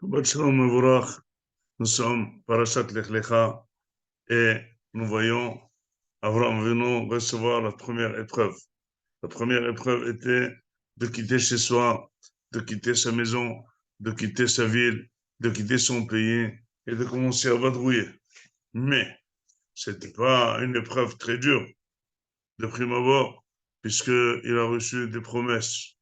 Shabbat Shalom Mevorach. Nous sommes Parashat Lech Lecha et nous voyons Avraham Avinu recevoir la première épreuve. La première épreuve était de quitter chez soi, de quitter sa maison, de quitter sa ville, de quitter son pays et de commencer à vadrouiller. Mais ce n'était pas une épreuve très dure de prime abord, puisqu'il a reçu des promesses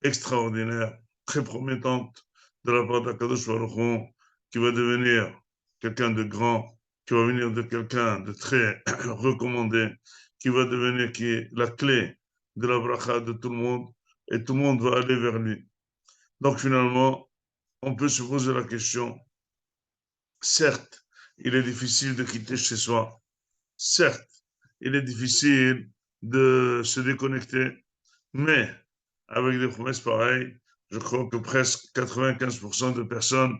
extraordinaire, très promettante de la part d'Akadosh Baruch Hu, qui va devenir quelqu'un de grand, qui va venir de quelqu'un de très recommandé, qui va devenir qui est la clé de la bracha de tout le monde, et tout le monde va aller vers lui. Donc finalement, on peut se poser la question, certes, il est difficile de quitter chez soi, certes, il est difficile de se déconnecter, mais avec des promesses pareilles, je crois que presque 95% de personnes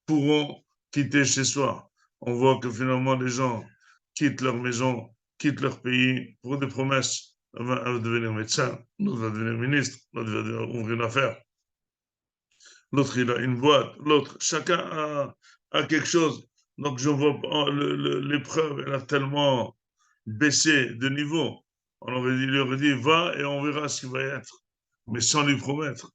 pourront quitter chez soi. On voit que finalement les gens quittent leur maison, quittent leur pays pour des promesses. Un va devenir médecin, l'autre va devenir ministre, l'autre va ouvrir une affaire, l'autre il a une boîte, l'autre, chacun a quelque chose. Donc je vois pas, l'épreuve, elle a tellement baissé de niveau. Il lui aurait dit, va et on verra ce qu'il va être, mais sans lui promettre.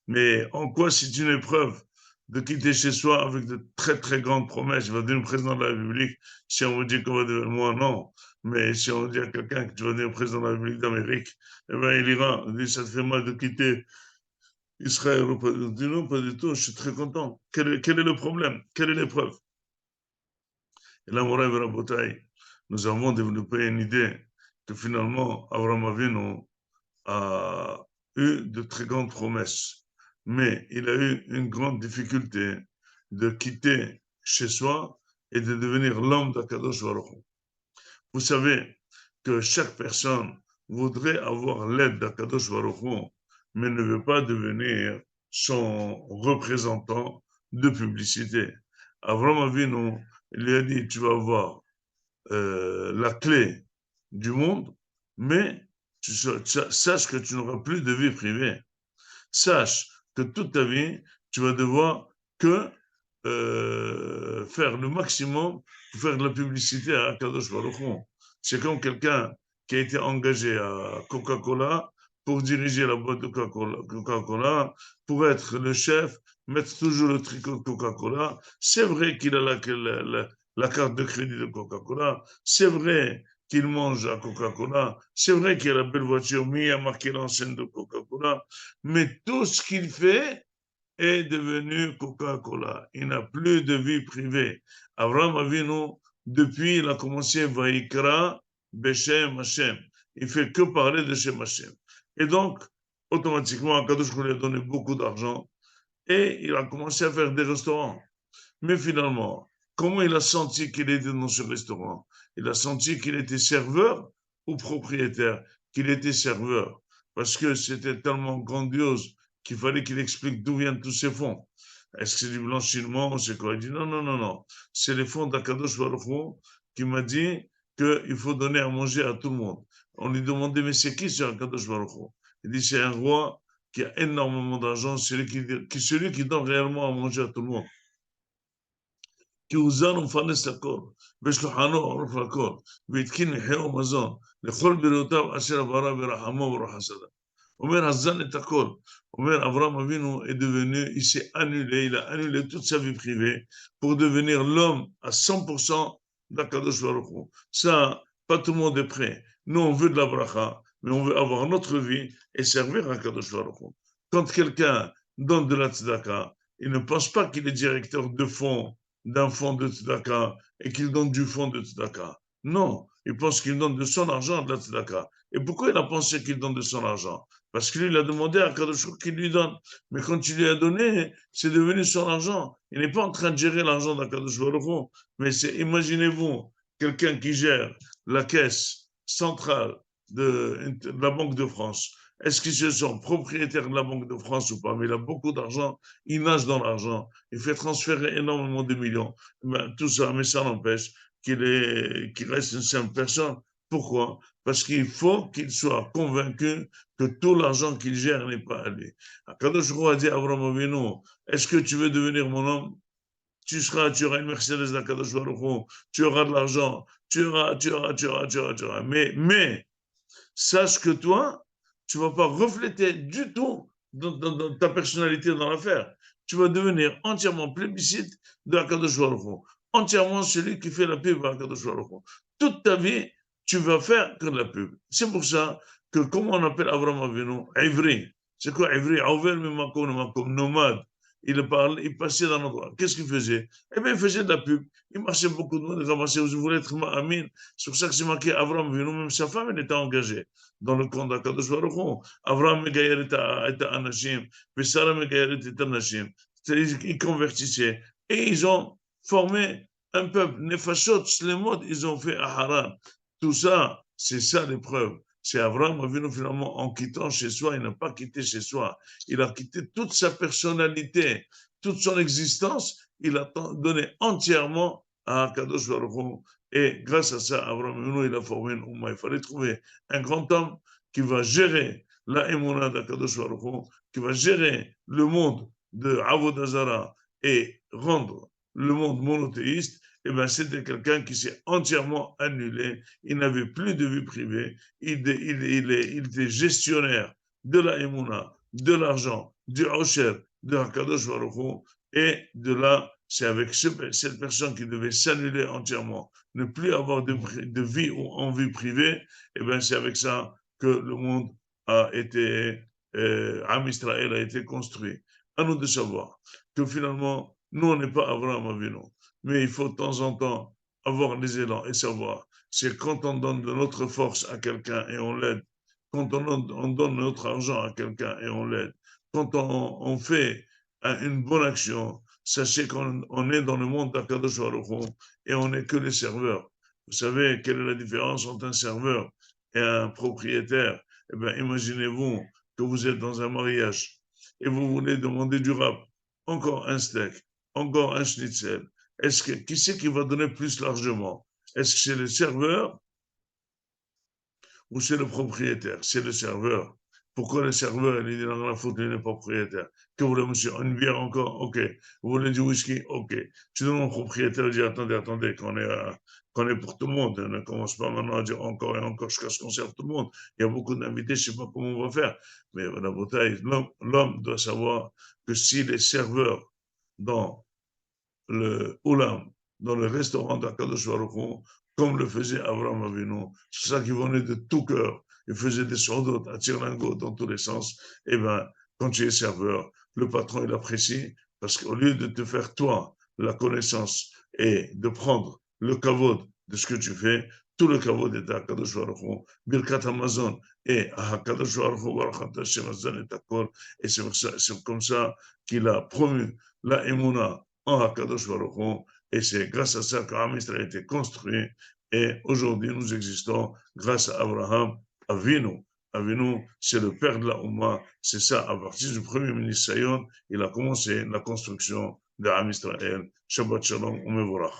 Mais en quoi c'est une épreuve de quitter chez soi avec de très très grandes promesses? Il va devenir président de la République. Si on vous dit qu'on va devenir moi, non. Mais si on dit à quelqu'un que tu vas devenir président de la République d'Amérique, eh bien il ira. Il dit, ça te fait mal de quitter Israël. Il dit, non, pas du tout, je suis très content. Quel est le problème? Quelle est l'épreuve? Et là, mon rêve, Rabotai, nous avons développé une idée que finalement, Abraham Avinu a eu de très grandes promesses, mais il a eu une grande difficulté de quitter chez soi et de devenir l'homme d'Akadosh Baruch Hu. Vous savez que chaque personne voudrait avoir l'aide d'Akadosh Baruch Hu, mais ne veut pas devenir son représentant de publicité. Avraham Avinu, il lui a dit, tu vas avoir la clé du monde, mais sache que tu n'auras plus de vie privée. Sache que toute ta vie, tu vas devoir que faire le maximum pour faire de la publicité à Kadosh Baruch Hu. C'est comme quelqu'un qui a été engagé à Coca-Cola pour diriger la boîte de Coca-Cola, pour être le chef, mettre toujours le tricot de Coca-Cola. C'est vrai qu'il a la carte de crédit de Coca-Cola. C'est vrai qu'il mange à Coca-Cola. C'est vrai qu'il a la belle voiture, mais il a marqué l'enseigne de Coca-Cola. Mais tout ce qu'il fait est devenu Coca-Cola. Il n'a plus de vie privée. Abraham Avinu, depuis, il a commencé Vaikra Beshem Hashem. Il fait que parler de Shem Hashem. Et donc, automatiquement, Akadosh lui a donné beaucoup d'argent et il a commencé à faire des restaurants. Mais finalement, comment il a senti qu'il était dans ce restaurant? Il a senti qu'il était serveur ou propriétaire, qu'il était serveur, parce que c'était tellement grandiose qu'il fallait qu'il explique d'où viennent tous ces fonds. Est-ce que c'est du blanchiment? C'est quoi? Il dit non, non, non, non. C'est les fonds d'Akadosh Baruch Hu qui m'a dit qu'il faut donner à manger à tout le monde. On lui demandait, mais c'est qui ce Akadosh Baruch Hu? Il dit, c'est un roi qui a énormément d'argent, celui qui donne réellement à manger à tout le monde. כי הוא זן ומפרנס הכל, ויש לו חנו ערוף לכל, והתקין מחיה ומזון, לכל בריאותיו אשר ברא ברחמו וברוח הסדה. אומר, הזן את הכל. אומר, אברהם אבינו est devenu, il s'est annulé, il a annulé toute sa vie privée pour devenir l'homme à 100% d'Akadosh Baruch Hu. Ça, pas tout le monde est prêt. Nous, on veut de la bracha, mais on veut avoir notre vie et servir à Akadosh Baruch Hu. Quand quelqu'un donne de la tzedaka, il ne pense pas qu'il est directeur de fonds d'un fonds de tzedaka et qu'il donne du fonds de tzedaka. Non, il pense qu'il donne de son argent de la tzedaka. Et pourquoi il a pensé qu'il donne de son argent? Parce qu'il lui a demandé à Kadosh qu'il lui donne. Mais quand il lui a donné, c'est devenu son argent. Il n'est pas en train de gérer l'argent d'Akadosh Baruch Hu. Mais imaginez-vous, quelqu'un qui gère la caisse centrale de la Banque de France. Est-ce qu'il se sent propriétaire de la Banque de France ou pas? Mais il a beaucoup d'argent, il nage dans l'argent, il fait transférer énormément de millions. Ben, tout ça, mais ça n'empêche qu'il reste une simple personne. Pourquoi? Parce qu'il faut qu'il soit convaincu que tout l'argent qu'il gère n'est pas à lui. Akadosh Baruch Hu a dit à Abraham Avinu, est-ce que tu veux devenir mon homme? Tu auras une Mercedes d'Akadosh Baruch Hu, tu auras de l'argent, tu auras. Mais sache que toi, tu ne vas pas refléter du tout dans ta personnalité dans l'affaire. Tu vas devenir entièrement plébiscite de Akadosh Baruch Hu, entièrement celui qui fait la pub à Akadosh Baruch Hu. Toute ta vie, tu vas faire que de la pub. C'est pour ça que, comment on appelle Abraham Avinu, Ivri. C'est quoi Ivri? Auver Mimakom, nomade. Il passait dans l'endroit. Qu'est-ce qu'il faisait? Eh bien, il faisait de la pub. Il marchait beaucoup de monde, il ramassait. Vous voulez être Amin? C'est pour ça que c'est marqué Abraham Avinu, même sa femme, elle était engagée dans le compte d'Akadosh Baruch Hu. Abraham Megayer était Anashim, puis Sarah Megayer était Anashim. Ils convertissaient. Et ils ont formé un peuple. Nefashot, Shlemot, ils ont fait Aharan. Tout ça, c'est ça l'épreuve. C'est Abraham Avinu finalement, en quittant chez soi, il n'a pas quitté chez soi. Il a quitté toute sa personnalité, toute son existence. Il a donné entièrement à Akadosh Baruch Hu. Et grâce à ça, Abraham Avinu, il a formé une Ummah. Il fallait trouver un grand homme qui va gérer la Emouna d'Akadosh Baruch Hu, qui va gérer le monde de Avodazara et rendre le monde monothéiste. Eh bien, c'était quelqu'un qui s'est entièrement annulé. Il n'avait plus de vie privée. Il était gestionnaire de la Emouna, de l'argent, du Osher, de Hakadosh Baruch Hu, et de là, c'est avec cette personne qui devait s'annuler entièrement, ne plus avoir de vie ou envie privée, et bien c'est avec ça que le monde a été, Am Israël a été construit. À nous de savoir que finalement, nous, on n'est pas Abraham Avinu, mais il faut de temps en temps avoir les élans et savoir, c'est quand on donne de notre force à quelqu'un et on l'aide, quand on donne notre argent à quelqu'un et on l'aide, quand on fait une bonne action, sachez qu'on est dans le monde d'Akadosh Baruch Hu et on n'est que les serveurs. Vous savez quelle est la différence entre un serveur et un propriétaire? Eh bien, imaginez-vous que vous êtes dans un mariage et vous voulez demander du rap, encore un steak, encore un schnitzel. Qui c'est qui va donner plus largement? Est-ce que c'est le serveur ou c'est le propriétaire? C'est le serveur. Pourquoi le serveur, il dit dans la faute, il n'est pas propriétaire? Que vous voulez, monsieur? Une bière encore? Ok. Vous voulez du whisky? Ok. Tu donnes au propriétaire, il dit attendez, qu'on est pour tout le monde. On ne commence pas maintenant à dire encore et encore jusqu'à ce qu'on serve tout le monde. Il y a beaucoup d'invités, je ne sais pas comment on va faire. Mais la bouteille, l'homme doit savoir que s'il est serveur dans le Oulam, dans le restaurant d'Akadosh Baruch Hu, comme le faisait Abraham Avinu. C'est ça qui venait de tout cœur. Il faisait des sordotes à tire-lingot dans tous les sens. Eh bien, quand tu es serveur, le patron, il apprécie parce qu'au lieu de te faire, toi, la connaissance et de prendre le kavod de ce que tu fais, tout le kavod est à Akadosh Baruch Hu, Birkat Amazon et à Akadosh Baruch Hu, Baruch Hashem Azan et Akol. Et c'est comme ça qu'il a promu la Emouna en Hakadosh Baruch Hu, et c'est grâce à ça qu'Am Israël a été construit, et aujourd'hui nous existons grâce à Abraham Avinu. Avinu, c'est le père de la Oumma, c'est ça, à partir du premier ministre Sayon, il a commencé la construction de Am Israël. Shabbat Shalom, Umevorach.